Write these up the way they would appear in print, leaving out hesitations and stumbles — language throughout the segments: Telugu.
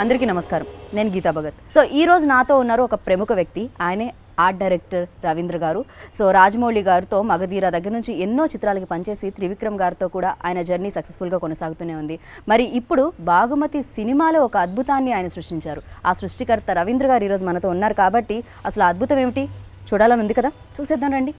అందరికీ నమస్కారం. నేను గీతా భగత్. సో ఈ రోజు నాతో ఉన్నారు ఒక ప్రముఖ వ్యక్తి. ఆయనే ఆర్ట్ డైరెక్టర్ రవీంద్ర గారు. సో రాజమౌళి గారితో మగధీర దగ్గర నుంచి ఎన్నో చిత్రాలకి పనిచేసి త్రివిక్రమ్ గారితో కూడా ఆయన జర్నీ సక్సెస్ఫుల్గా కొనసాగుతూనే ఉంది. మరి ఇప్పుడు బాగుమతి సినిమాలో ఒక అద్భుతాన్ని ఆయన సృష్టించారు. ఆ సృష్టికర్త రవీంద్ర గారు ఈరోజు మనతో ఉన్నారు కాబట్టి అసలు ఆ అద్భుతం ఏమిటి చూడాలని ఉంది కదా, చూసేద్దాం రండి.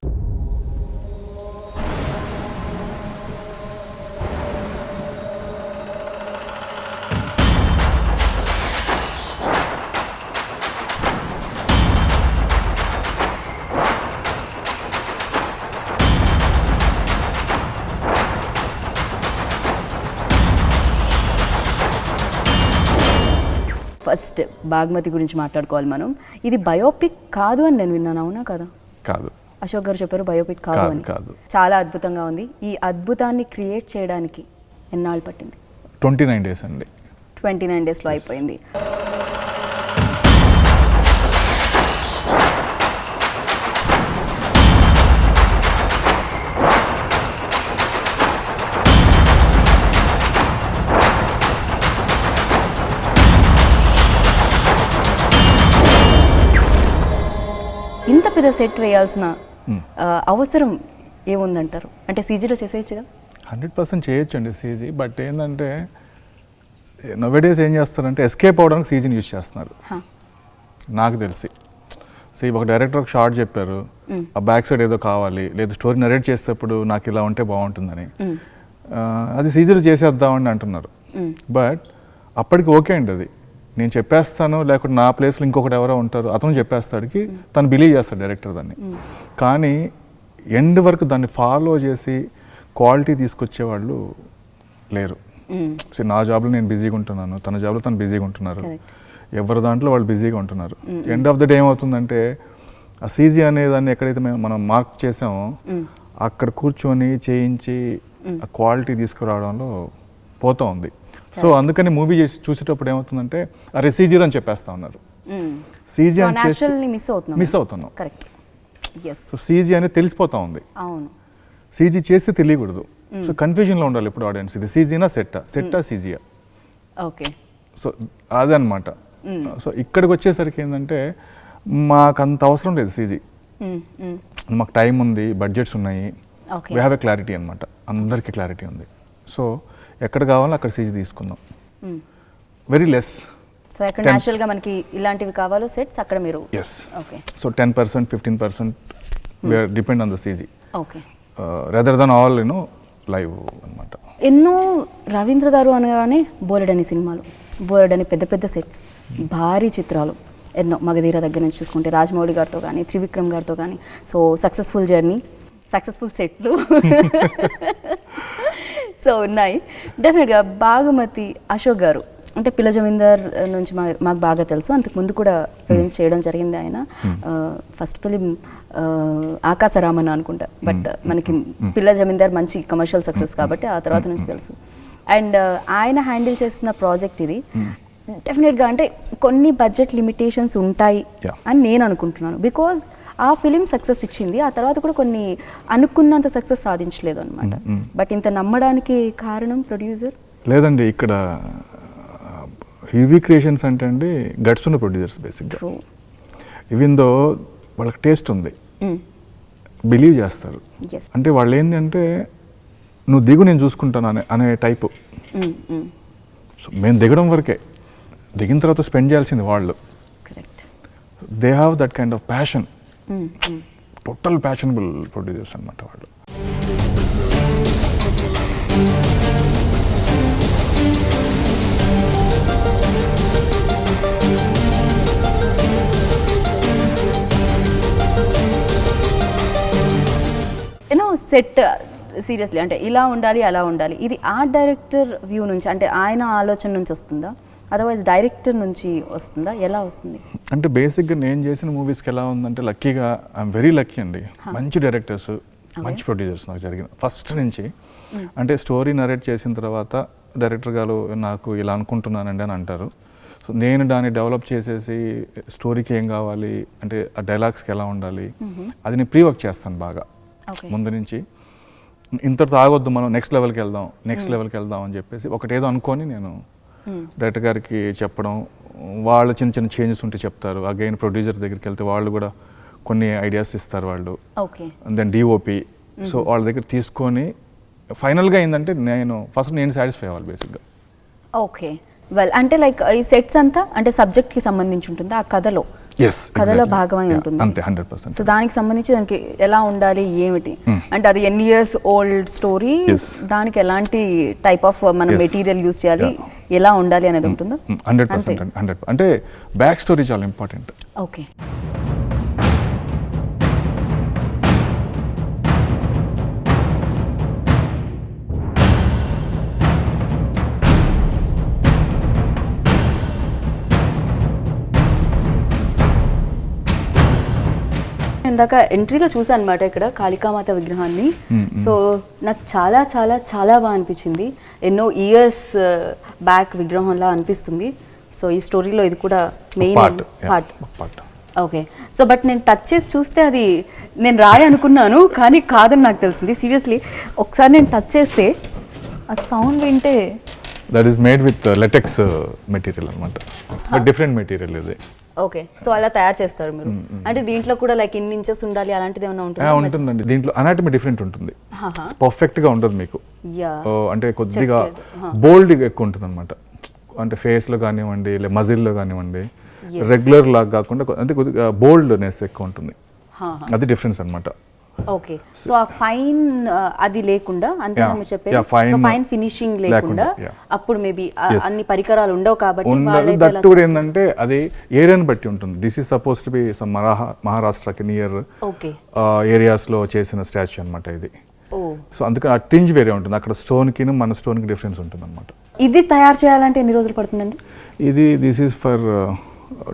ఫస్ట్ బాగ్మతి గురించి మాట్లాడుకోవాలి మనం. ఇది బయోపిక్ కాదు అని నేను విన్నాను, అవునా కదా? కాదు, అశోక్ గారు చెప్పారు బయోపిక్ కాదు అని. చాలా అద్భుతంగా ఉంది. ఈ అద్భుతాన్ని క్రియేట్ చేయడానికి ఎన్నాళ్ళు పట్టింది? 29 days అండి. 29 daysలో అయిపోయింది. ఇంత పెద్ద సెట్ వేయాల్సిన అవసరం ఏముందంటారు? అంటే సీజీలో చేసేయచ్చుగా? 100% చేయొచ్చు అండి సీజీ. బట్ ఏంటంటే నోవేడేస్ ఏం చేస్తారంటే ఎస్కేప్ అవడానికి సీజీని యూజ్ చేస్తున్నారు నాకు తెలిసి. ఒక డైరెక్టర్ ఒక షార్ట్ చెప్పారు, ఆ బ్యాక్ సైడ్ ఏదో కావాలి, లేదా స్టోరీ నరేట్ చేసేటప్పుడు నాకు ఇలా ఉంటే బాగుంటుందని, అది సీజీలో చేసేద్దామని అంటున్నారు. బట్ అప్పటికి ఓకే అండి, అది నేను చెప్పేస్తాను, లేకుంటే నా ప్లేస్లో ఇంకొకటి ఎవరో ఉంటారు, అతను చెప్పేస్తాడికి తను బిలీవ్ చేస్తాడు డైరెక్టర్ దాన్ని. కానీ ఎండ్ వరకు దాన్ని ఫాలో చేసి క్వాలిటీ తీసుకొచ్చేవాళ్ళు లేరు. నా జాబ్లో నేను బిజీగా ఉంటున్నాను, తన జాబ్లో తను బిజీగా ఉంటున్నారు, ఎవరి దాంట్లో వాళ్ళు బిజీగా ఉంటున్నారు. ఎండ్ ఆఫ్ ద డే ఏమవుతుందంటే ఆ సీజీ అనే దాన్ని ఎక్కడైతే మనం మార్క్ చేసామో అక్కడ కూర్చొని చేయించి ఆ క్వాలిటీ తీసుకురావడంలో పోతూ ఉంది. సో అందుకని మూవీ చేసి చూసేటప్పుడు ఏమవుతుందంటే అరే సీజీ అని చెప్పేస్తా ఉన్నారు. సీజీ అని మిస్ అవుతున్నాం. సో సీజీ అనేది తెలిసిపోతా ఉంది, సీజీ చేస్తే తెలియకూడదు. సో కన్ఫ్యూజన్లో ఉండాలి ఇప్పుడు ఆడియన్స్, ఇది సీజీనా సెట్టా సీజీయా. ఓకే, సో అదనమాట. సో ఇక్కడికి వచ్చేసరికి ఏంటంటే మాకు అంత అవసరం లేదు సీజీ. మాకు టైం ఉంది, బడ్జెట్స్ ఉన్నాయి, వీ హ్యావ్ ఎ క్లారిటీ అనమాట. అందరికీ క్లారిటీ ఉంది. సో ఎక్కడ కావాలో అక్కడ సీజీ తీసుకుందాం, వెరీ లెస్. సో ఎక్కడ న్యాచురల్గా మనకి ఇలాంటివి కావాలో సెట్స్ అక్కడ మీరు. Yes, okay. So 10%, 15% we are depend on the CG, okay, rather than all live అనమాట. ఎన్నో రవీంద్ర గారు అనగానే బోలెడని సినిమాలు, బోలెడని పెద్ద పెద్ద సెట్స్, భారీ చిత్రాలు ఎన్నో. మగధీర దగ్గర నుంచి చూసుకుంటే రాజమౌళి గారితో కానీ త్రివిక్రమ్ గారితో కానీ. సో సక్సెస్ఫుల్ జర్నీ, సక్సెస్ఫుల్ సెట్లు సో ఉన్నాయి. డెఫినెట్గా బాగుమతి అశోక్ గారు అంటే పిల్ల జమీందార్ నుంచి మాకు బాగా తెలుసు. అంతకుముందు కూడా ఫిలిమ్స్ చేయడం జరిగింది ఆయన. ఫస్ట్ ఫిలిం ఆకాశరామన్ అనుకుంటా, బట్ మనకి పిల్ల జమీందార్ మంచి కమర్షియల్ సక్సెస్ కాబట్టి ఆ తర్వాత నుంచి తెలుసు. అండ్ ఆయన హ్యాండిల్ చేస్తున్న ప్రాజెక్ట్ ఇది. డెఫినెట్గా అంటే కొన్ని బడ్జెట్ లిమిటేషన్స్ ఉంటాయి అని నేను అనుకుంటున్నాను. బికాజ్ ఆ ఫిలిం సక్సెస్ ఇచ్చింది, ఆ తర్వాత కూడా కొన్ని అనుకున్నంత సక్సెస్ సాధించలేదు అనమాట. బట్ ఇంత నమ్మడానికి కారణం ప్రొడ్యూసర్ లేదండి. ఇక్కడ యూవీ క్రియేషన్స్ అంటే అండి గట్స్ ఉన్న ప్రొడ్యూసర్స్ బేసిక్గా. ఈవెన్ దో వాళ్ళకి టేస్ట్ ఉంది, బిలీవ్ చేస్తారు. అంటే వాళ్ళు ఏంటంటే నువ్వు దిగు నేను చూసుకుంటాను అనే టైపు. సో మేము దిగడం వరకే, దిగిన తర్వాత స్పెండ్ చేయాల్సింది వాళ్ళు. They have that kind of passion, total passionable producers అనమాట వాళ్ళు. సెట్ సీరియస్లీ అంటే ఇలా ఉండాలి అలా ఉండాలి, ఇది ఆర్ట్ డైరెక్టర్ వ్యూ నుంచి అంటే ఆయన ఆలోచన నుంచి వస్తుందా, అదర్వైజ్ డైరెక్టర్ నుంచి వస్తుందా, ఎలా వస్తుంది? అంటే బేసిక్గా నేను చేసిన మూవీస్కి ఎలా ఉందంటే లక్కీగా ఐఎమ్ వెరీ లక్కీ అండి. మంచి డైరెక్టర్స్, మంచి ప్రొడ్యూసర్స్ నాకు జరిగిన ఫస్ట్ నుంచి. అంటే స్టోరీ నరేట్ చేసిన తర్వాత డైరెక్టర్ గారు నాకు ఇలా అనుకుంటున్నానండి అని అంటారు. సో నేను దాన్ని డెవలప్ చేసేసి స్టోరీకి ఏం కావాలి అంటే ఆ డైలాగ్స్కి ఎలా ఉండాలి అది నేను ప్రీ వర్క్ చేస్తాను బాగా ముందు నుంచి. ఇంతటితో ఆగొద్దు, మనం నెక్స్ట్ లెవెల్కి వెళ్దాం అని చెప్పేసి ఒకటేదో అనుకొని నేను డైరెక్టర్ గారికి చెప్పడం, వాళ్ళు చిన్న చిన్న చేంజెస్ ఉంటే చెప్తారు. అగైన్ ప్రొడ్యూసర్ దగ్గరికి వెళ్తే వాళ్ళు కూడా కొన్ని ఐడియాస్ ఇస్తారు వాళ్ళు. ఓకే. Then DOP. సో వాళ్ళ దగ్గర తీసుకొని ఫైనల్గా ఏంటంటే నేను సాటిస్ఫై అవ్వాలి బేసిక్గా. ఓకే, వెల్ అంటే లైక్ ఈ సెట్స్ అంతా అంటే సబ్జెక్ట్కి సంబంధించి ఉంటుంది, ఆ కథలో కథలో భాగమై ఉంటుంది అంతే 100%. సో దానికి సంబంధించి దానికి ఎలా ఉండాలి ఏమిటి అంటే అది ఎన్ని ఇయర్స్ ఓల్డ్ స్టోరీ, దానికి ఎలాంటి టైప్ ఆఫ్ మనం మెటీరియల్ యూజ్ చేయాలి, ఎలా ఉండాలి అనేది ఉంటుందా? 100%. అంటే బ్యాక్ స్టోరీ చాలా ఇంపార్టెంట్. ఓకే. ఇందాక ఎంట్రీలో చూసాను అనమాట ఇక్కడ కాళికామాత విగ్రహాన్ని. సో నాకు చాలా చాలా చాలా బాగా అనిపించింది. ఎన్నో ఇయర్స్ బ్యాక్ విగ్రహంలా అనిపిస్తుంది. సో ఈ స్టోరీలో ఇది కూడా main part. Okay. So but నేను టచ్ చేసి చూస్తే అది నేను రాయి అనుకున్నాను, కానీ కాదని నాకు తెలిసింది. సీరియస్లీ ఒకసారి నేను టచ్ చేస్తే ఆ సౌండ్ వింటే that is made with latex material అనమాట, డిఫరెంట్ మెటీరియల్ ఇది. ఓకే. సో అలా తయారు చేస్తారు మీరు. అంటే దీంట్లో కూడా లైక్ ఇన్ని ఇంచెస్ ఉండాలి అలాంటిది ఏమైనా ఉంటుందండి. దీంట్లో అనాటమీ డిఫరెంట్ ఉంటుంది, పర్ఫెక్ట్ గా ఉంటుంది మీకు. అంటే కొద్దిగా బోల్డ్ ఎక్కువ ఉంటుంది అనమాట. అంటే ఫేస్ లో కానివ్వండి, లేదా మజిల్ లో కానివ్వండి, రెగ్యులర్ లాగా కాకుండా అంటే కొద్దిగా బోల్డ్నెస్ ఎక్కువ ఉంటుంది. అది డిఫరెన్స్ అనమాట. ఓకే. సో ఆ ఫైన్ అది లేకుండా అంతే మీరు చెప్పేది, ఫైన్ ఫినిషింగ్ లేకుండా అప్పుడు మేబీ అన్ని పరికరాలు ఉండవు కాబట్టి దట్ కూడా ఏంటంటే అది ఏరియాని బట్టి ఉంటుంది. This is suppose to be some మహారాష్ట్రకి నియర్ ఏరియాస్ లో చేసిన స్టాచ్యూ అనమాట ఇది. సో అందుకని ఆ టింజ్ వేరే ఉంటుంది. అక్కడ స్టోన్ కి మన స్టోన్ కి డిఫరెన్స్ ఉంటుంది అనమాట. ఇది తయారు చేయాలంటే ఎన్ని రోజులు పడుతుందండి? దిస్ ఈస్ ఫర్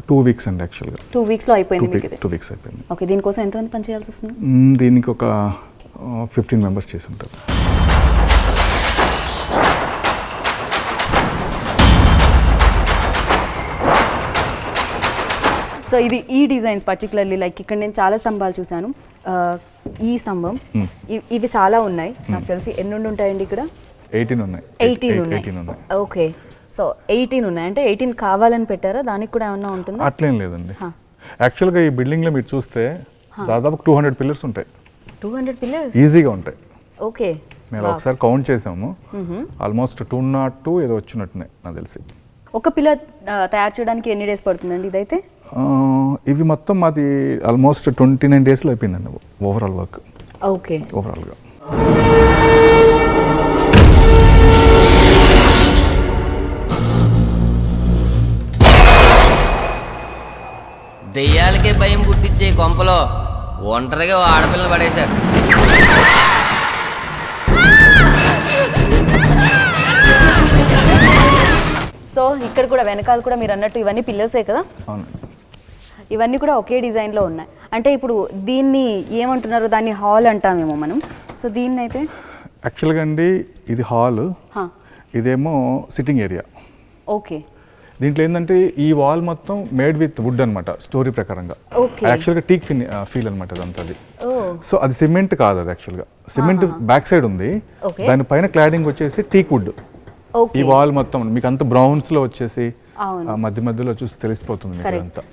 2 weeks అండి యాక్చువల్గా. 2 weeks లో అయిపోయింది మీకు ఇది? 2 weeks అయిపోయింది. ఓకే. దీనికోసం ఎంతమంది పని చేయాల్సి వస్తుంది? దీనికి ఒక 15 members చేసి ఉంటారు. సో ఇది ఈ డిజైన్స్ పర్టికులర్లీ లైక్ ఇక్కడ నేను చాలా స్తంభాలు చూశాను. ఈ స్తంభం ఇవి చాలా ఉన్నాయి నాకు తెలిసి. ఎన్ని ఉంటాయండి ఇక్కడ? 18 ఉన్నాయి. 18 ఉన్నాయి. ఓకే. సో 18 ఉన్నాయి అంటే 18 కావాలని పెట్టారా? దానికి కూడా ఏమన్నా ఉంటుందా? అట్లేం లేదండి. యాక్చువల్గా ఈ బిల్డింగ్లో మీరు చూస్తే దాదాపు 200 పిల్లర్స్ ఉంటాయి. 200 పిల్లర్స్ ఈజీగా ఉంటాయి. ఓకే. మేము ఒకసారి కౌంట్ చేసాము, ఆల్మోస్ట్ 202 ఏదో వచ్చినట్టున్నాయి నాకు తెలిసి. ఒక పిల్లర్ తయారు చేయడానికి ఎన్ని డేస్ పడుతుందండి ఇదైతే? ఇవి మొత్తం మాది ఆల్మోస్ట్ 29 daysలో అయిపోయిందండి ఓవరాల్ వర్క్. ఓకే. ఓవరాల్గా దెయ్యాలకే భయం పుట్టించే కొంపలో ఒంటరిగా ఆడపిల్లలు పడేశారు. సో ఇక్కడ కూడా వెనకాల కూడా మీరు అన్నట్టు ఇవన్నీ పిల్లర్సే కదా? ఇవన్నీ కూడా ఒకే డిజైన్లో ఉన్నాయి. అంటే ఇప్పుడు దీన్ని ఏమంటున్నారు? దాన్ని హాల్ అంటామేమో మనం. సో దీన్ని అయితే యాక్చువల్గా అండి ఇది హాల్, ఇదేమో సిట్టింగ్ ఏరియా. ఓకే. దీంట్లో ఏంటంటే ఈ వాల్ మొత్తం మేడ్ విత్ వుడ్ అనమాట స్టోరీ ప్రకారంగా. యాక్చువల్గా టీక్ ఫీల్ అనమాట అదంతా. అది సో అది సిమెంట్ కాదు, అది యాక్చువల్గా సిమెంట్ బ్యాక్ సైడ్ ఉంది, దానిపైన క్లాడింగ్ వచ్చేసి టీక్ వుడ్. ఈ వాల్ మొత్తం మీకు అంత బ్రౌన్స్ లో వచ్చేసి మధ్య మధ్యలో చూసి తెలిసిపోతుంది మీకు అంతా.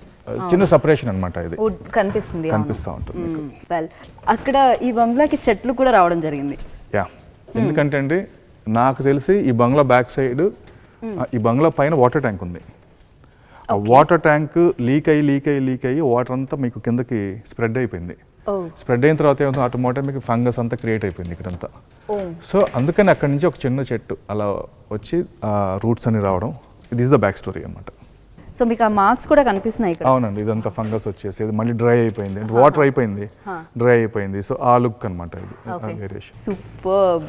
చిన్న సపరేషన్ అనమాట ఇది కనిపిస్తూ ఉంటుంది. అక్కడ ఈ బంగ్లాకి చెట్లు కూడా రావడం జరిగింది. ఎందుకంటే అండి నాకు తెలిసి ఈ బంగ్లా బ్యాక్ సైడ్ ఈ బంగ్లా పైన వాటర్ ట్యాంక్ ఉంది. ఆ వాటర్ ట్యాంక్ లీక్ అయ్యి వాటర్ అంతా మీకు కిందకి స్ప్రెడ్ అయిపోయింది. స్ప్రెడ్ అయిన తర్వాత ఏమవుతుంది, ఆటోమేటిక్ మీకు ఫంగస్ అంతా క్రియేట్ అయిపోయింది ఇక్కడంతా. సో అందుకని అక్కడి నుంచి ఒక చిన్న చెట్టు అలా వచ్చి రూట్స్ అని రావడం. ఇది ఇస్ ద బ్యాక్ స్టోరీ అనమాట. సో మీకు ఆ మార్క్స్ కూడా కనిపిస్తున్నాయి ఇక్కడ? అవునండి. ఇదంతా ఫంగస్ వచ్చేసి ఇది మళ్ళీ డ్రై అయిపోయింది, వాటర్ అయిపోయింది, డ్రై అయిపోయింది. సో ఆ లుక్ అనమాట ఇది వేరియేషన్. సూపర్బ్.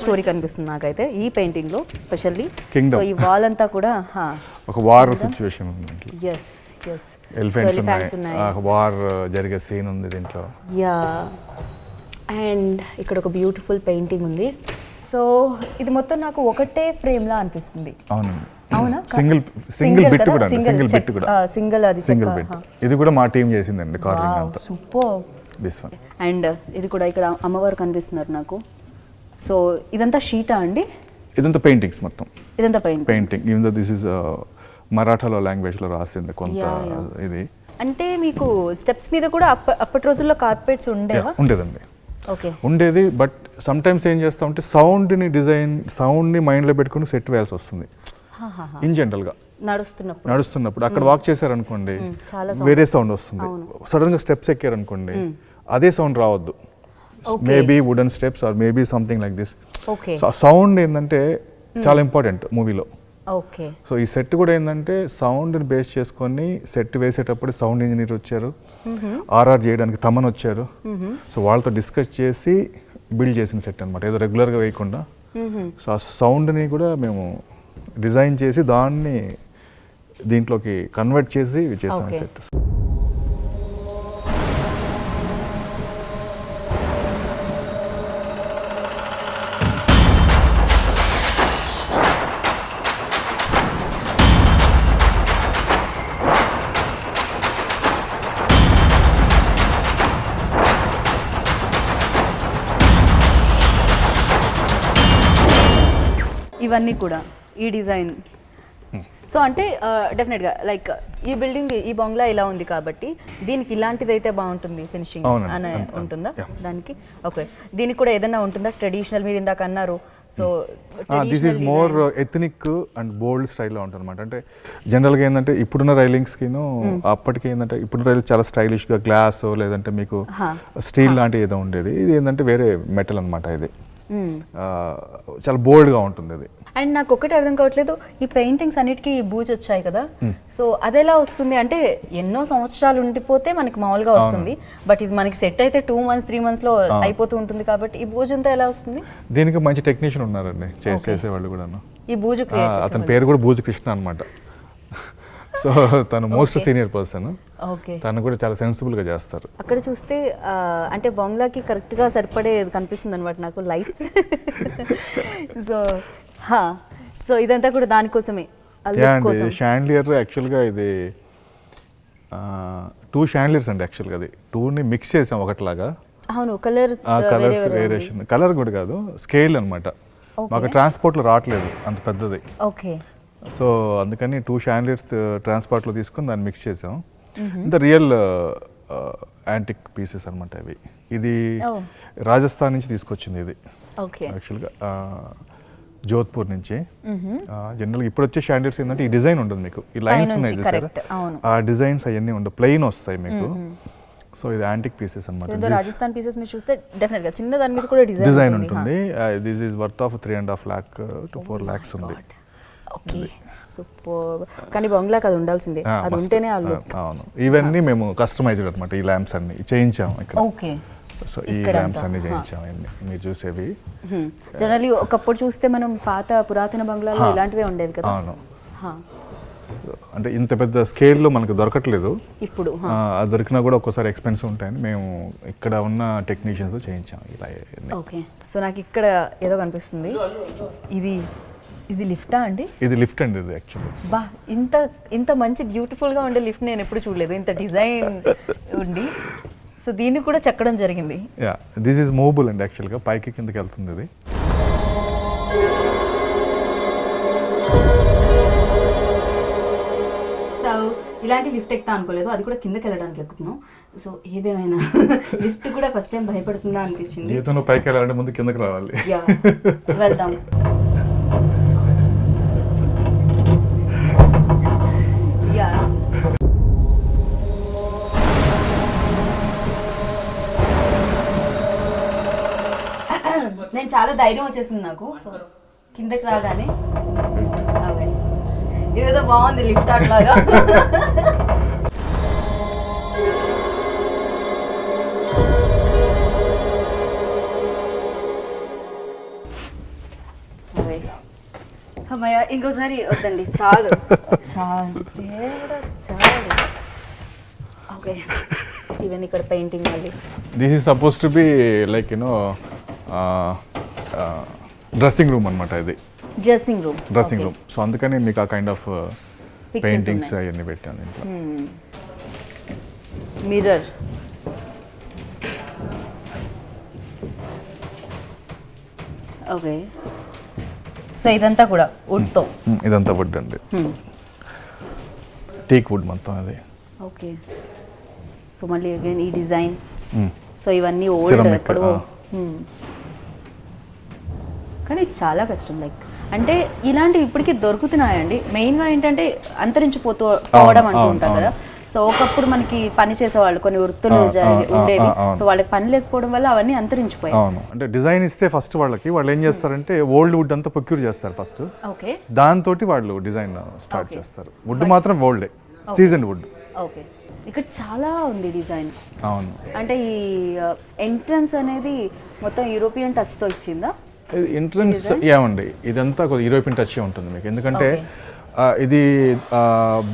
స్టోరీ కనిపిస్తుంది నాకైతే ఈ పెయింటింగ్ లో, స్పెషల్లీ కింగ్డమ్. సో ఈ వాల్ అంతా కూడా ఒక వార్ సిచువేషన్ ఉంది. yes ఎస్ ఎలిఫెంట్స్ ఉన్నాయి. ఉన్నాయి, వార్ జరిగే సీన్ ఉంది దీంట్లో. యా, అండ్ ఇక్కడ ఒక బ్యూటిఫుల్ పెయింటింగ్ ఉంది. సో ఇది మొత్తం నాకు ఒకటే ఫ్రేమ్ లా అనిపిస్తుంది. అవునండి, అవునా? సింగిల్ బిట్ కూడా, సింగిల్ బిట్ కూడా, సింగిల్ అది సింగిల్ బిట్. ఇది కూడా మా టీం చేసిందండి కార్వింగ్ అంతా. సూపర్. This one. అండ్ ఇది కూడా ఇక్కడ అమ్మవారు కనిపిస్తున్నారు నాకు. సో ఇదంతా షీటా అండి? ఇదంతా పెయింటింగ్స్ మొత్తం. ఇదంతా పెయింటింగ్. ఈవెన్ దిస్ ఇస్ మరాఠాలో లాంగ్వేజ్లో రాసింది కొంత. ఇది అంటే మీకు స్టెప్స్ మీద కూడా అప్పటి రోజుల్లో కార్పెట్స్ ఉండేవా? ఉండేదండి, ఓకే ఉండేది. బట్ సమ్ టైమ్స్ ఏం చేస్తామంటే సౌండ్ని మైండ్లో పెట్టుకుని సెట్ వేయాల్సి వస్తుంది. ఇన్ జనరల్గా నడుస్తున్నప్పుడు అక్కడ వాక్ చేశారనుకోండి, వేరే సౌండ్ వస్తుంది. సడన్గా స్టెప్స్ ఎక్కారనుకోండి, అదే సౌండ్ రావద్దు. Maybe wooden steps or maybe something like this. So sound ఏంటంటే చాలా ఇంపార్టెంట్ మూవీలో. ఓకే. సో ఈ సెట్ కూడా ఏంటంటే సౌండ్ని బేస్ చేసుకొని సెట్ వేసేటప్పుడు సౌండ్ ఇంజనీర్ వచ్చారు, ఆర్ఆర్ చేయడానికి తమన్ వచ్చారు. సో వాళ్ళతో డిస్కస్ చేసి బిల్డ్ చేసిన సెట్ అనమాట, ఏదో రెగ్యులర్గా వేయకుండా. సో ఆ సౌండ్ని కూడా మేము డిజైన్ చేసి దాన్ని దీంట్లోకి కన్వర్ట్ చేసి చేసాం సెట్. ఇవన్నీ కూడా ఈ డిజైన్. సో అంటే డెఫినెట్గా లైక్ ఈ బిల్డింగ్, ఈ బంగ్లా ఇలా ఉంది కాబట్టి దీనికి ఇలాంటిది అయితే బాగుంటుంది ఫినిషింగ్ అని ఉంటుందా దానికి? ఓకే. దీనికి కూడా ఏదైనా ఉంటుందా ట్రెడిషనల్? మీరు ఇందాక అన్నారు. So this is more ethnic and bold స్టైల్లో ఉంటుంది అనమాట. అంటే జనరల్గా ఏంటంటే ఇప్పుడున్న రైలింగ్స్కిను అప్పటికి ఏంటంటే ఇప్పుడున్న రైలింగ్ చాలా స్టైలిష్గా గ్లాస్ లేదంటే మీకు స్టీల్ లాంటివి ఏదో ఉండేది. ఇది ఏంటంటే వేరే మెటల్ అనమాట. ఇది చాలా బోల్డ్గా ఉంటుంది అది. అండ్ నాకు ఒకటి అర్థం కావట్లేదు, ఈ పెయింటింగ్స్ అన్నిటికీ బూజు వచ్చాయి కదా, సో అదెలా వస్తుంది? అంటే ఎన్నో సంవత్సరాలు ఉండిపోతే మనకి మామూలుగా వస్తుంది, బట్ ఇది మనకి సెట్ అయితే 2 months 3 months లో అయిపోతూ ఉంటుంది కాబట్టి ఈ బూజు అంతా ఎలా వస్తుంది? దీనికి మంచి టెక్నీషియన్ ఉన్నారండి చేసేవాళ్ళు కూడా. ఈ బూజు అతని పేరు కూడా బూజు కృష్ణ అనమాట. సో తను మోస్ట్ సీనియర్ పర్సన్. తను కూడా చాలా సెన్సిబుల్గా చేస్తారు. అక్కడ చూస్తే అంటే బంగ్లాకి కరెక్ట్గా సరిపడే కనిపిస్తుంది అనమాట నాకు లైట్స్. సో ఇదంతా కూడా దానికోసమే. షాండ్లియర్ యాక్చువల్గా ఇది 2 షాండ్లియర్స్ అండి. యాక్చువల్గా అది 2ని మిక్స్ చేసాం ఒకటిలాగా. అవును, కలర్స్ వేరియేషన్. కలర్ కూడా కాదు, స్కేల్ అనమాట. మాకు ట్రాన్స్పోర్ట్లో రావట్లేదు అంత పెద్దది. ఓకే. సో అందుకని 2 షాండ్లియర్స్ ట్రాన్స్పోర్ట్లో తీసుకుని దాన్ని మిక్స్ చేసాం. ఇంత రియల్ యాంటిక్ పీసెస్ అనమాట ఇవి. ఇది రాజస్థాన్ నుంచి తీసుకొచ్చింది ఇది యాక్చువల్గా, జోధ్పూర్ నుంచి. జనరల్గా ఇప్పుడు వచ్చే షాండిల్స్ ఏంటంటే ఈ డిజైన్ ఉంటుంది మీకు, ఈ లైన్స్ ఉన్నాయి చూసారా, ఆ డిజైన్స్ అవన్నీ ఉండవు, ప్లెయిన్ వస్తాయి మీకు. సో ఇది యాంటిక్ పీసెస్ అన్నమాట. రాజస్థాన్ పీసెస్ మీరు చూస్తే డెఫినెట్గా చిన్న దాని మీద కూడా డిజైన్ ఉంటుంది. This is worth of 3.5 lakh to 4 lakhs ఉంది. Okay, super. కానీ బంగ్లాకి అది ఉండాల్సిందే, అది ఉంటేనే ఆ లుక్. అవును, ఇవన్నీ మేము కస్టమైజ్డ్ అన్నమాట. ఈ ల్యాంప్స్ అన్ని చేయించాము ఇక్కడ. ఓకే. సో ఈ ల్యాంప్స్ అన్ని చేయించాము మీరు చూసేవి. జనరల్లీ ఒకప్పుడు చూస్తే మనం పాత పురాతన బంగ్లాలో ఇలాంటివే ఉండేవి కదా. అవును, అంటే ఇంత పెద్ద స్కేల్లో మనకు దొరకట్లేదు ఇప్పుడు. అది దొరికినా కూడా ఒక్కోసారి ఎక్స్పెన్సివ్ ఉంటాయని మేము ఇక్కడ ఉన్న టెక్నీషియన్స్ చేయించాము ఇలా. ఓకే. సో నాకు ఇక్కడ ఏదో కనిపిస్తుంది, ఇది లిఫ్టా అండి? ఇది లిఫ్ట్ అండి. ఇది యాక్చువల్లీ బా, ఇంత మంచి బ్యూటిఫుల్గా ఉండే లిఫ్ట్ నేను ఎప్పుడు చూడలేదు, ఇంత డిజైన్ ఉండి. సో దీన్ని కూడా చెక్కడం జరిగింది. యా, దిస్ ఈజ్ మూవబుల్ అండి. యాక్చువల్గా పైకి కిందకి వెళ్తుంది ఇది. సో ఇలాంటి లిఫ్ట్ ఎక్కుతా అనుకోలేదు, అది కూడా కిందకి వెళ్ళడానికి ఎక్కుతున్నాం. సో ఏదేమైనా లిఫ్ట్ కూడా ఫస్ట్ టైం భయపడుతుందా అనిపించింది. జీవితంలో పైకి వెళ్ళాలంటే ముందు కిందకి రావాలి. వెళ్దాం. నేను చాలా ధైర్యం వచ్చేసింది నాకు. సో కిందకి రాగానే ఇదేదో బాగుంది లిఫ్ట్ అట్లాగా. అమ్మయ్య, ఇంకోసారి వద్దండి, చాలు చాలు చాలు. ఓకే ఈవెన్ ఇక్కడ పెయింటింగ్ మళ్ళీ this is suppose to be like dressing room అనమాట ఇది, dressing room. Dressing room. So అందుకని మీకు ఆ కైండ్ ఆఫ్ Pictures పెయింటింగ్స్ అవన్నీ పెట్టాను ఇంట్లో. మిర్రర్. ఓకే సో ఇదంతా కూడా వుడ్తో. ఇదంతా వుడ్ అండి, టీక్ వుడ్ మొత్తం అది. ఓకే సో మళ్ళీ అగైన్ ఈ డిజైన్. సో ఇవన్నీ ఓల్డ్ Ceramic, ఎక్కడో. కానీ చాలా కష్టం లైక్ అంటే ఇలాంటివి ఇప్పటికీ దొరుకుతున్నాయండి. మెయిన్గా ఏంటంటే అంతరించిపోవడం అంటూ ఉంటారు కదా. సో ఒకప్పుడు మనకి పని చేసేవాళ్ళు కొన్ని వృత్తులు ఉండేవి. సో వాళ్ళకి పని లేకపోవడం వల్ల అవన్నీ అంతరించిపోయాయి. అవును, అంటే డిజైన్ ఇస్తే ఫస్ట్ వాళ్ళు ఏం చేస్తారంటే ఓల్డ్ వుడ్ అంతా ప్రొక్యూర్ చేస్తారు ఫస్ట్. ఓకే దాంతో వాళ్ళు డిజైన్ స్టార్ట్ చేస్తారు. వుడ్ మాత్రం ఓల్డే, సీజన్ వుడ్. ఓకే ఇక్కడ చాలా ఉంది డిజైన్. అవును, అంటే ఈ ఎంట్రన్స్ అనేది మొత్తం యూరోపియన్ టచ్తో ఇచ్చిందా? ఎంట్రన్స్ ఏమండి ఇదంతా కొద్దిగా యూరోపియన్ టచ్ ఉంటుంది మీకు, ఎందుకంటే ఇది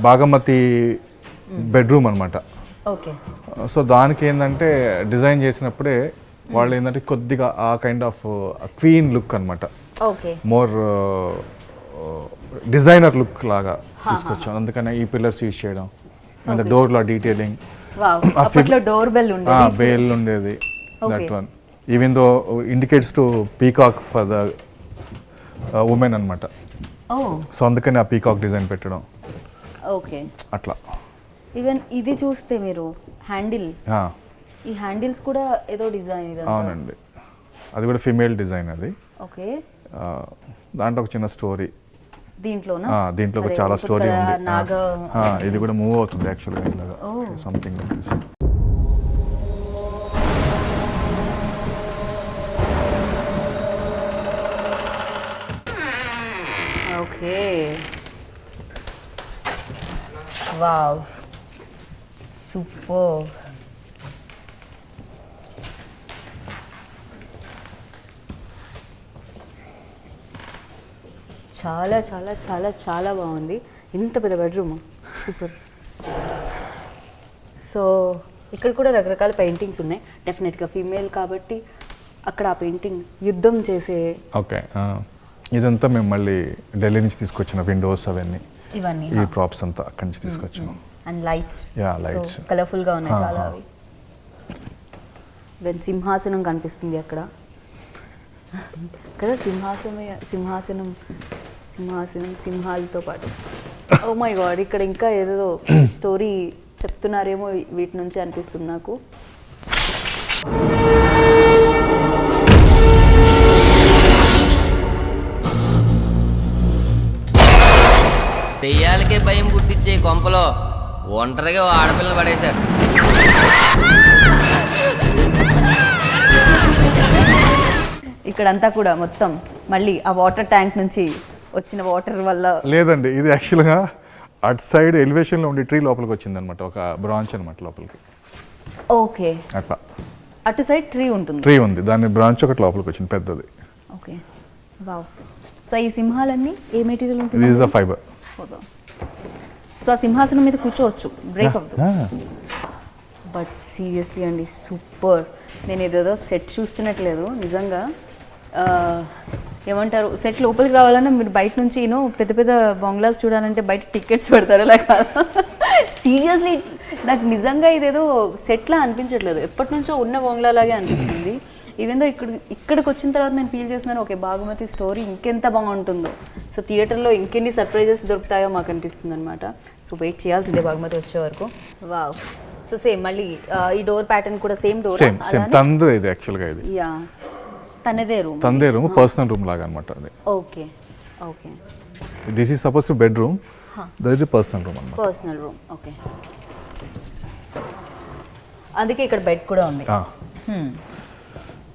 బాగమతి బెడ్రూమ్ అనమాట. ఓకే సో దానికి ఏంటంటే డిజైన్ చేసినప్పుడే వాళ్ళు ఏంటంటే కొద్దిగా ఆ కైండ్ ఆఫ్ క్వీన్ లుక్ అనమాట, ఓకే మోర్ డిజైనర్ లుక్ లాగా తీసుకొచ్చాం. అందుకనే ఈ పిల్లర్స్ యూజ్ చేయడం, అండ్ డోర్లో డీటెయిలింగ్. వావ్ అప్పట్లో డోర్ బెల్ ఉండేది. బెల్ ఉండేది, that one even though indicates to peacock for the women అనమాట. ఓ సో అందుకని ఆ పీకాక్ డిజైన్ పెట్టడం ఓకే. అట్లా. ఈవెన్ ఇది చూస్తే మీరు హ్యాండిల్, ఈ హ్యాండిల్స్ కూడా ఏదో డిజైన్ ఇది. అవునండి, అది కూడా ఫిమేల్ డిజైన్ అది. ఓకే దాంట్లో ఒక చిన్న స్టోరీ దీంట్లోనా? దీంట్లో ఒక చాలా స్టోరీ ఉంది. నాగ ఇది కూడా మూవ్ అవుతుంది యాక్చువల్గా ఇలాగా సంథింగ్. Okay wow super. చాలా చాలా చాలా చాలా బాగుంది. ఇంత పెద్ద బెడ్రూమ్ సూపర్. సో ఇక్కడ కూడా రకరకాల పెయింటింగ్స్ ఉన్నాయి. డెఫినెట్గా ఫీమేల్ కాబట్టి అక్కడ ఆ పెయింటింగ్ యుద్ధం చేసే. ఓకే ఇదంతా మేము మళ్ళీ ఢిల్లీ నుంచి తీసుకొచ్చిన విండోస్ అవన్నీ, ఇవన్నీ ఈ ప్రాప్స్ అంతా అక్కడి నుంచి తీసుకొచ్చాము. అండ్ లైట్స్, లైట్స్ కలర్ఫుల్గా ఉన్నాయి చాలా అవి. దెన్ సింహాసనం కనిపిస్తుంది అక్కడ కదా, సింహాసనం సింహాలతో పాటు. ఓ మై గాడ్ ఇక్కడ ఇంకా ఏదో స్టోరీ చెప్తున్నారేమో వీటి నుంచి అనిపిస్తుంది నాకు. దెయ్యాలకే భయం గుర్తించే కొంపలో ఒంటరిగా ఆడపిల్ల పడేశారు. ఇక్కడంతా కూడా మొత్తం మళ్ళీ ఆ వాటర్ ట్యాంక్ నుంచి వచ్చిన వాటర్ వల్ల. లేదండి, ఇది యాక్చువల్గా అటు సైడ్ ఎలివేషన్లో ఉండి ట్రీ లోపలికి వచ్చింది అనమాట, ఒక బ్రాంచ్ అనమాట లోపలికి. ఓకే అట్లా అటు సైడ్ ట్రీ ఉంటుంది, ట్రీ ఉంది, దాని బ్రాంచ్ ఒకటి లోపలికి వచ్చింది పెద్దది. Okay wow. సో ఈ సింహాలన్నీ ఏ మెటీరియల్ ఉంటుంది? ఇది ఇస్ ద ఫైబర్. సో ఆ సింహాసనం మీద కూర్చోవచ్చు, బ్రేక్ అవుతుంది. బట్ సీరియస్లీ అండి సూపర్. నేను ఏదేదో సెట్ చూస్తున్నట్లేదు నిజంగా. ఏమంటారు, సెట్ లోపలికి రావాలన్నా మీరు బయట నుంచి పెద్ద పెద్ద బంగ్లాస్ చూడాలంటే బయట టికెట్స్ పెడతారు అలా కాదు. సీరియస్లీ నాకు నిజంగా ఇదేదో సెట్లా అనిపించట్లేదు, ఎప్పటి నుంచో ఉన్న బంగ్లా లాగే అనిపిస్తుంది. ఈవెన్ దో ఇక్కడికి వచ్చిన తర్వాత నేను ఫీల్ చేస్తున్నాను ఓకే బాగుమతి స్టోరీ ఇంకెంత బాగుంటుందో. సో థియేటర్లో ఇంకెన్ని సర్ప్రైజెస్ దొరుకుతాయో మాకు అనిపిస్తుంది అనమాట. సో వెయిట్ చేయాల్సిందే బాగుమతి వచ్చే వరకు. వావ్. సో సేమ్ మళ్ళీ ఈ డోర్ ప్యాటర్న్ కూడా సేమ్ డోర్, సేమ్ తందే ఇది యాక్చువల్గా. ఇది యా తనదే రూమ్, పర్సనల్ రూమ్ లాగా అనమాట అది. Okay okay. This is suppose to bedroom, that is personal room అన్నమాట. Personal room okay. అందుకే ఇక్కడ బెడ్ కూడా ఉంది.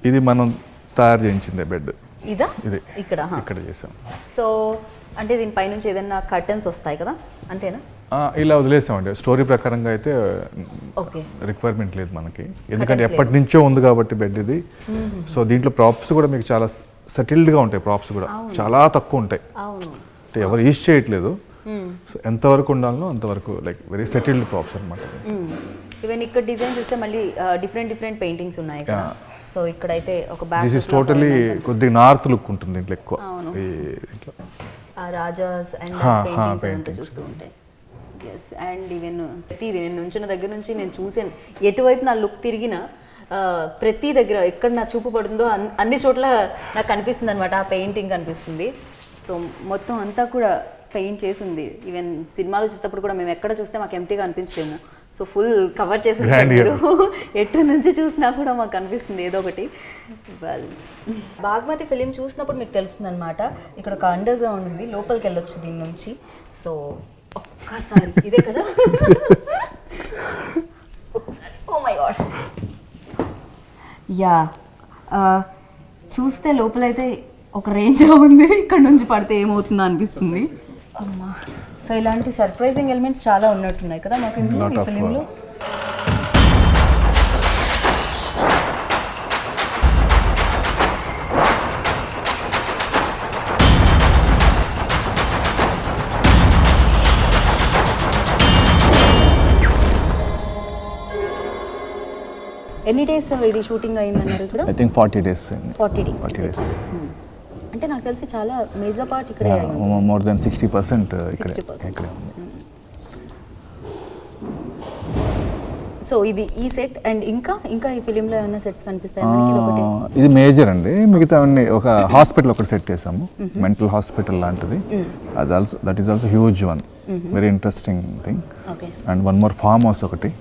ఇది మనం తయారు చేయించిందే బెడ్. ఇదా? ఇది ఇక్కడ చేసాం. సో అంటే దీనిపై నుంచి ఏదైనా కర్టన్స్ వస్తాయి కదా, అంతేనా? ఇలా వదిలేసామండి. స్టోరీ ప్రకారంగా అయితే ఓకే రిక్వైర్మెంట్ లేదు మనకి, ఎందుకంటే ఎప్పటి నుంచో ఉంది కాబట్టి బెడ్ ఇది. సో దీంట్లో ప్రాప్స్ కూడా మీకు చాలా సెటిల్డ్గా ఉంటాయి, ప్రాప్స్ కూడా చాలా తక్కువ ఉంటాయి, అంటే ఎవరు యూజ్ చేయట్లేదు. సో ఎంతవరకు ఉండాలో అంతవరకు లైక్ వెరీ సెటిల్డ్ ప్రాప్స్ అనమాట. ఈవెన్ ఇక్కడ డిజైన్ చూస్తే మళ్ళీ డిఫరెంట్ పెయింటింగ్స్ ఉన్నాయి కదా. సో ఇక్కడైతే ఒక బ్యాక్ దిస్ ఇస్ టోటలీ కొద్దిగా నార్త్ లుక్ ఉంటుంది దీంట్లో ఎక్కువ. దీంట్లో ఆ రాజాస్ అండ్ పెయింటింగ్స్ అంతా చూస్తూ ఉంటాయి. ఎస్, అండ్ ఈవెన్ ప్రతిది నేను నుంచిన దగ్గర నుంచి నేను చూసాను, ఎటువైపు నా లుక్ తిరిగినా ప్రతి దగ్గర ఎక్కడ నా చూపు పడుతుందో అన్ని చోట్ల నాకు కనిపిస్తుంది అనమాట, ఆ పెయింటింగ్ కనిపిస్తుంది. సో మొత్తం అంతా కూడా పెయింట్ చేసి ఉంది. ఈవెన్ సినిమాలో చూసేటప్పుడు కూడా మేము ఎక్కడ చూస్తే మాకు ఎంటీగా అనిపించలేము. సో ఫుల్ కవర్ చేసి మీరు ఎటు నుంచి చూసినా కూడా మాకు కనిపిస్తుంది ఏదో ఒకటి. బాగ్మతి ఫిలిం చూసినప్పుడు మీకు తెలుస్తుంది అనమాట, ఇక్కడ ఒక అండర్ గ్రౌండ్ ఉంది, లోపలికి వెళ్ళొచ్చు దీని నుంచి. సో ఒక్కసారి ఇదే కదా, ఓ మై గాడ్, యా చూస్తే లోపలైతే ఒక రేంజ్లో ఉంది, ఇక్కడ నుంచి పడితే ఏమవుతుందో అనిపిస్తుంది. అమ్మా, సో ఇలాంటి సర్ప్రైజింగ్ ఎలిమెంట్స్ చాలా ఉన్నట్టున్నాయి కదా మాకు ఇందులో ఈ ఫిలింలో. ఎన్ని డేస్ ఇది షూటింగ్ అయిందన్నారు ఇక్కడ? I think 40 days. 40 days. అంటే నాకు తెలిసి చాలా మేజర్ పార్ట్ ఇక్కడే అయ్యింది. మోర్ దెన్ 60% ఇక్కడే ఉంది. సో ఇది ఈ సెట్ అండ్ ఇంకా ఈ ఫిలింలో ఏమైనా సెట్స్ కనిపిస్తాయి మనకి? ఇది ఒకటి, ఇది మేజర్ అండి. మిగతా అన్ని ఒక హాస్పిటల్ ఒకటి సెట్ చేసాము, మెంటల్ హాస్పిటల్ లాంటిది. అది also that is also huge one, very interesting thing. And one more farm house ఒకటి,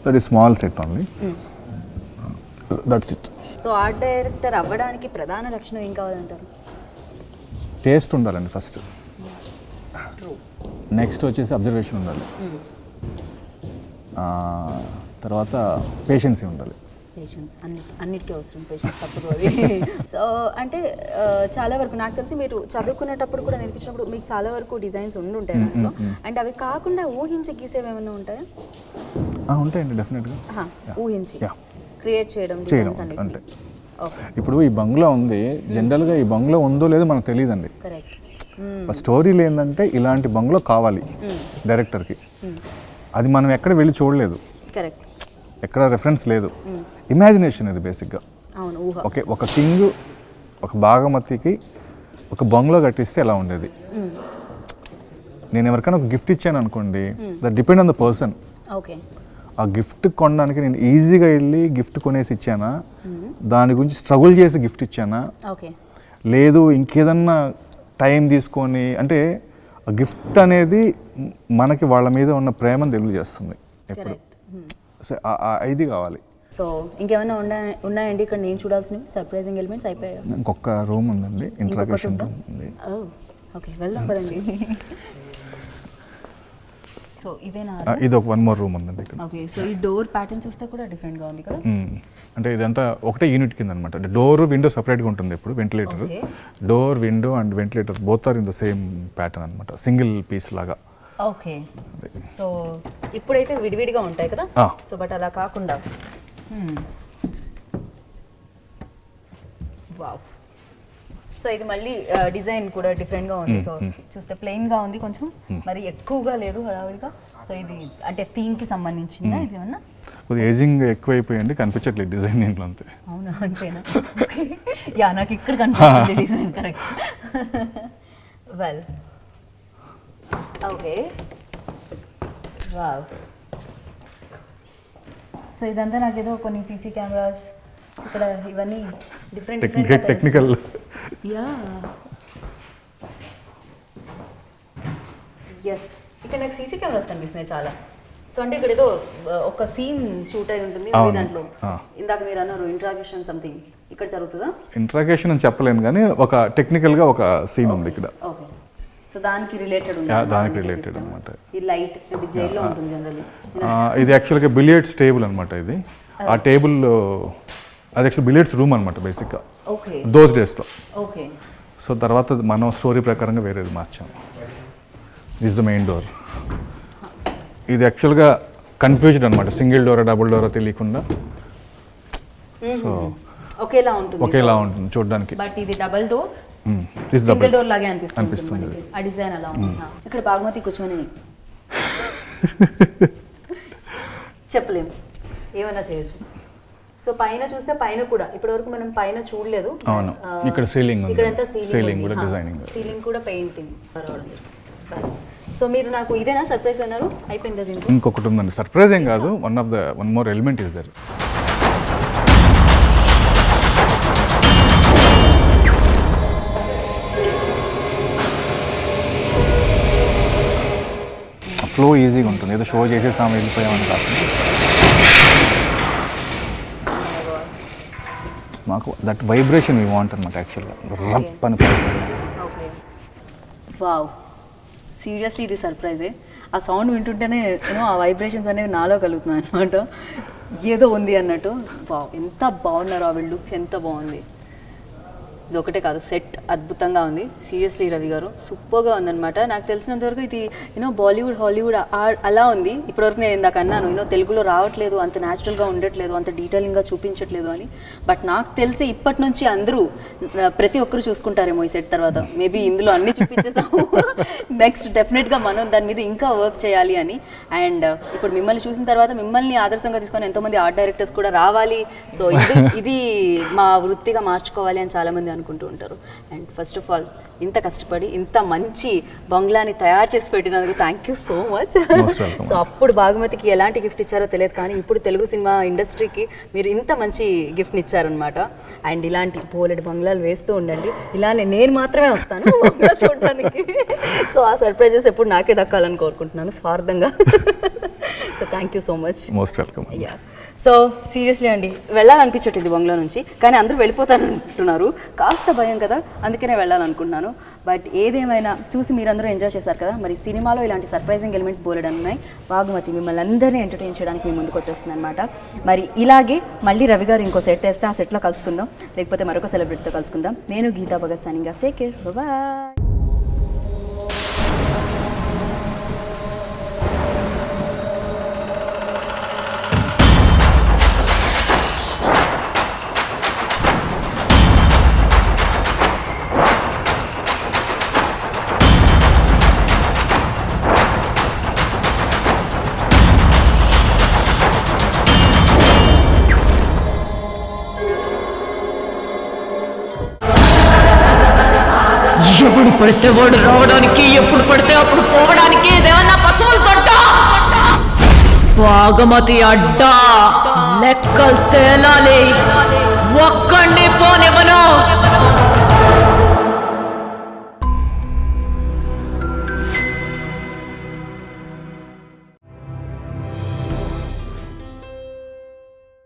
that is small set only. That's it. So art director అవ్వడానికి ప్రధాన లక్షణం ఏం కావాలంటారు? టేస్ట్ ఉండాలండి ఫస్ట్, నెక్స్ట్ వచ్చేసి అబ్జర్వేషన్ ఉండాలి, తర్వాత పేషెన్సీ ఉండాలి. పేషెన్స్ అన్నిటికీ అవసరం, పేషెన్స్ తప్పదు అది. సో అంటే చాలా వరకు నాకు తెలిసి మీరు చదువుకునేటప్పుడు కూడా నేర్పించినప్పుడు మీకు చాలా వరకు డిజైన్స్ ఉండుంటాయి దాంట్లో. అండ్ అవి కాకుండా ఊహించి గీసేవి ఏమైనా ఉంటాయా? ఉంటాయండి, డెఫినెట్గా. ఊహించి క్రియేట్ చేయడం అంటే ఇప్పుడు ఈ బంగ్లా ఉంది, జనరల్గా ఈ బంగ్లా ఉందో లేదో మనకు తెలియదండి. స్టోరీలు ఏంటంటే ఇలాంటి బంగ్లా కావాలి డైరెక్టర్కి, అది మనం ఎక్కడ వెళ్ళి చూడలేదు, ఎక్కడ రెఫరెన్స్ లేదు, ఇమాజినేషన్ ఇది బేసిక్గా. ఓకే, ఒక కింగ్ ఒక బాగమతికి ఒక బంగ్లా కట్టిస్తే ఎలా ఉండేది. నేను ఎవరికైనా ఒక గిఫ్ట్ ఇచ్చాను అనుకోండి, that depend on the person. ఆ గిఫ్ట్ కొనడానికి నేను ఈజీగా వెళ్ళి గిఫ్ట్ కొనేసి ఇచ్చానా, దాని గురించి స్ట్రగుల్ చేసి గిఫ్ట్ ఇచ్చానా, లేదు ఇంకేదన్నా టైం తీసుకొని, అంటే ఆ గిఫ్ట్ అనేది మనకి వాళ్ళ మీద ఉన్న ప్రేమను తెలియజేస్తుంది ఎప్పుడు. ఇది కావాలి. సో ఇంకేమైనా ఉన్నాయండి ఇక్కడ నేను చూడాల్సినవి సర్ప్రైజింగ్ ఎలిమెంట్స్? అయిపోయాయి. ఇంకొక రూమ్ ఉందండి, ఇంట్రాగేషన్ రూమ్ ఉంది. ఓకే, వెళ్దాం పదండి. సో ఇదేనా? ఇది ఒక వన్ మోర్ రూమ్ ఉందండి ఇక్కడ. ఓకే, సో ఈ డోర్ ప్యాటర్న్ చూస్తే కూడా డిఫరెంట్గా ఉంది కదా. అంటే ఇదంతా ఒకటే యూనిట్ కింద అనమాట. అంటే డోర్ విండో సపరేట్గా ఉంటుంది ఎప్పుడు, ventilator. Door window and ventilator both are in the same pattern అనమాట, సింగిల్ పీస్ లాగా. ఓకే, సో ఇప్పుడైతే విడివిడిగా ఉంటాయి కదా. సో బట్ అలా కాకుండా వావ్. సో ఇది మళ్ళీ డిజైన్ కూడా డిఫరెంట్గా ఉంది. సో చూస్తే ప్లెయిన్గా ఉంది, కొంచెం మరి ఎక్కువగా లేదు హడావిడిగా. సో ఇది అంటే థీమ్కి సంబంధించిందా ఇది ఏమన్నా? కొద్దిగా ఏజింగ్ ఎక్కువైపోయింది, కనిపించట్లేదు డిజైన్ దీంట్లో అంతే. అవునా, అంతేనా? యా, నాకు ఇక్కడ కనిపిస్తుంది design, correct. Well, okay, wow. So ఇదంతా నాకేదో కొన్ని సీసీ కెమెరాస్ ఇక్కడ ఇవన్నీ డిఫరెంట్ టెక్నికల్. యా, ఎస్, ఇక్కడ నాకు సీసీ కెమెరాస్ కనిపిస్తున్నాయి చాలా. సో అంటే ఇక్కడ ఏదో ఒక సీన్ షూట్ అయి ఉంటుంది దాంట్లో. ఇందాక మీరు అన్నారు ఇంట్రాగేషన్ సంథింగ్, ఇక్కడ జరుగుతుందా? ఇంట్రాగేషన్ అని చెప్పలేను కానీ ఒక టెక్నికల్గా ఒక సీన్ ఉంది ఇక్కడ. ఓకే, సో దానికి రిలేటెడ్ ఉంది. దానికి రిలేటెడ్ అనమాట. ఈ లైట్ ఇది జైల్లో ఉంటుంది జనరల్లీ. ఇది యాక్చువల్గా బిలియర్డ్స్ టేబుల్ అనమాట. ఇది ఆ టేబుల్ అది యాక్చువల్ బిలియర్డ్స్ రూమ్ అనమాట బేసిక్గా, దోస్ డేస్లో. ఓకే, సో తర్వాత మనం స్టోరీ ప్రకారంగా వేరేది మార్చాము. This the main door. ఇది యాక్చువల్గా కన్ఫ్యూజ్డ్ అనమాట, సింగిల్ డోరా డబుల్ డోరా తెలియకుండా. సో ఒకేలా ఉంటుంది చూడడానికి. బట్ ఇది డబుల్ డోర్, సింగిల్ డోర్ లాగే అనిపిస్తుంది. ఆ డిజైన్ అలా ఉంది. ఇక్కడ బాగ్మతి కూర్చొని చెప్పలేము, ఏమైనా చేయొచ్చు. సో పైన చూస్తే పైన కూడా ఇప్పటివరకు మనం పైన చూడలేదు. అవును, ఇక్కడ సీలింగ్ ఇక్కడ అంతా సీలింగ్ కూడా డిజైనింగ్, సీలింగ్ కూడా పెయింటింగ్. సో మీరు నాకు ఇదేనా సర్ప్రైజ్ అన్నారు, అయిపోయిందా దీనికి? ఇంకొకటి ఉందండి, సర్ప్రైజ్ ఏం కాదు, one more element is there. Flow ఈజీగా ఉంటుంది, ఏదో షో చేసేసాము వెళ్ళిపోయామని కాకుండా మాకు దట్ వైబ్రేషన్ వీ వాంట్ అనమాట యాక్చువల్గా, రప్ అని. ఓకే, వావ్, సీరియస్లీ ఇది సర్ప్రైజే. ఆ సౌండ్ వింటుంటేనే ఆ వైబ్రేషన్స్ అనేవి నాలో కలుగుతున్నాయి అనమాట, ఏదో ఉంది అన్నట్టు. వావ్, ఎంత బాగున్నారు, ఆ లుక్ ఎంత బాగుంది. ఇది ఒకటే కాదు, సెట్ అద్భుతంగా ఉంది. సీరియస్లీ రవి గారు సూపర్గా ఉందన్నమాట. నాకు తెలిసినంతవరకు ఇది బాలీవుడ్ హాలీవుడ్ అలా ఉంది. ఇప్పటివరకు నేను ఇందాక అన్నాను తెలుగులో రావట్లేదు, అంత న్యాచురల్గా ఉండట్లేదు, అంత డీటెయిలింగ్గా చూపించట్లేదు అని. బట్ నాకు తెలిసి ఇప్పటి నుంచి అందరూ ప్రతి ఒక్కరు చూసుకుంటారేమో ఈ సెట్ తర్వాత. మేబీ ఇందులో అన్నీ చూపించేస్తాము. నెక్స్ట్ డెఫినెట్గా మనం దాని మీద ఇంకా వర్క్ చేయాలి అని. అండ్ ఇప్పుడు మిమ్మల్ని చూసిన తర్వాత మిమ్మల్ని ఆదర్శంగా తీసుకొని ఎంతోమంది ఆర్ట్ డైరెక్టర్స్ కూడా రావాలి. సో ఇది మా వృత్తిగా మార్చుకోవాలి అని చాలామంది అనుకుంటూ ఉంటారు. అండ్ ఫస్ట్ ఆఫ్ ఆల్ ఇంత కష్టపడి ఇంత మంచి బంగ్లాని తయారు చేసి పెట్టినందుకు thank you so much. So అప్పుడు భాగమతికి ఎలాంటి గిఫ్ట్ ఇచ్చారో తెలియదు, కానీ ఇప్పుడు తెలుగు సినిమా ఇండస్ట్రీకి మీరు ఇంత మంచి గిఫ్ట్ని ఇచ్చారనమాట. అండ్ ఇలాంటి బోలెడు బంగ్లాలు వేస్తూ ఉండండి. ఇలానే నేను మాత్రమే వస్తాను బంగ్లా చూడడానికి. సో ఆ సర్ప్రైజెస్ ఎప్పుడు నాకే దక్కాలని కోరుకుంటున్నాను స్వార్థంగా. So thank you so much. Most welcome. Yeah, so seriously అండి వెళ్ళాలనిపించట్లేదు బంగ్లా నుంచి, కానీ అందరూ వెళ్ళిపోతారంటున్నారు. కాస్త భయం కదా, అందుకనే వెళ్ళాలనుకుంటున్నాను. బట్ ఏదేమైనా చూసి మీరందరూ ఎంజాయ్ చేశారు కదా. మరి సినిమాలో ఇలాంటి సర్ప్రైజింగ్ ఎలిమెంట్స్ బోలెడ్ ఉన్నాయి. భాగమతి మిమ్మల్ని అందరినీ ఎంటర్టైన్ చేయడానికి మీ ముందుకు వచ్చేస్తుంది అనమాట. మరి ఇలాగే మళ్ళీ రవి గారు ఇంకో సెట్ వేస్తే ఆ సెట్లో కలుసుకుందాం, లేకపోతే మరొక సెలబ్రిటీతో కలుసుకుందాం. నేను Geeta Bhagat signing off. Take care, bye. ఎప్పుడు పడితే వాడు రావడానికి, ఎప్పుడు పడితే అప్పుడు పోవడానికి ఇదేమన్నా పశువులు తొట్ట. భాగమతి అడ్డా, లెక్కలు తేలాలి.